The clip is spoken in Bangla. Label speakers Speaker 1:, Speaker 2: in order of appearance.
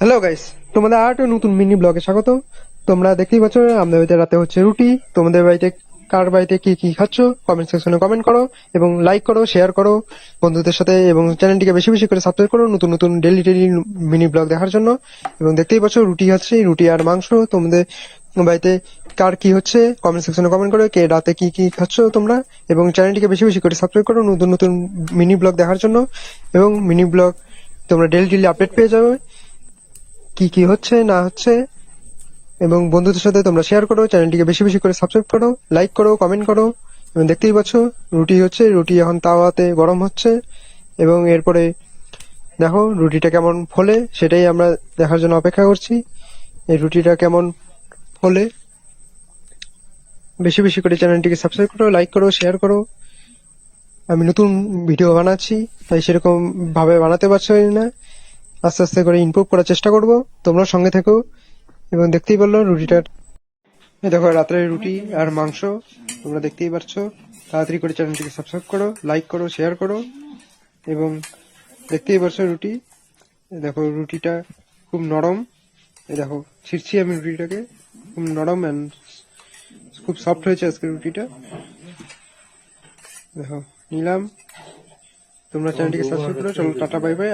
Speaker 1: হ্যালো গাইস, তোমাদের আর একটা নতুন মিনি ব্লগে স্বাগত। তোমরা দেখতেই পাচ্ছ আমাদের বাড়িতে রাতে হচ্ছে রুটি। তোমাদের বাড়িতে কার বাড়িতে কি কি খাচ্ছ কমেন্ট সেকশনে কমেন্ট করো এবং লাইক করো, শেয়ার করো বন্ধুদের সাথে, এবং চ্যানেলটিকে বেশি বেশি করে সাবস্ক্রাইব করো নতুন নতুন ডেলি ডেলি মিনি ব্লগ দেখার জন্য। এবং দেখতেই পাচ্ছ রুটি হচ্ছে, রুটি আর মাংস। তোমাদের বাড়িতে কার কি হচ্ছে কমেন্ট সেকশনে কমেন্ট করো, কে রাতে কি কি খাচ্ছ তোমরা, এবং চ্যানেলটিকে বেশি বেশি করে সাবস্ক্রাইব করো নতুন নতুন মিনি ব্লগ দেখার জন্য। এবং মিনি ব্লগ তোমরা ডেলি ডেলি আপডেট পেয়ে যাবে কি কি হচ্ছে না হচ্ছে। এবং বন্ধুদের সাথে তোমরা শেয়ার করো, চ্যানেলটিকে বেশি বেশি করে সাবস্ক্রাইব করো, লাইক করো, কমেন্ট করো। এবং দেখতেই পাচ্ছ রুটি হচ্ছে, রুটি এখন তাওয়াতে গরম হচ্ছে। এবং এরপরে দেখো রুটিটা কেমন ফোলে, সেটাই আমরা দেখার জন্য অপেক্ষা করছি। এই রুটিটা কেমন ফোলে, বেশি বেশি করে চ্যানেলটিকে সাবস্ক্রাইব করো, লাইক করো, শেয়ার করো। আমি নতুন ভিডিও বানাচ্ছি, তাই সেরকম ভাবে বানাতে পারছি না। আস্তে আস্তে করে ইমপ্রুভ করার চেষ্টা করব, তোমরা সঙ্গে থেকো। এবং দেখতেই পারলো রুটিটা, এই দেখো রাত্রে রুটি আর মাংস তোমরা দেখতেই পাচ্ছ। তাড়াতাড়ি করে চ্যানেলটিকে সাবস্ক্রাইব করো, লাইক করো, শেয়ার করো। এবং দেখতেই পাচ্ছ রুটি, এই দেখো রুটিটা খুব নরম। এই দেখো ছিঁড়ছি আমি রুটিটাকে, খুব নরম এন্ড খুব সফট হয়েছে আজকে রুটিটা। দেখো নিলাম, তোমরা চ্যানেলটিকে সাবস্ক্রাইব করো। চলো টাটা, বাই বাই।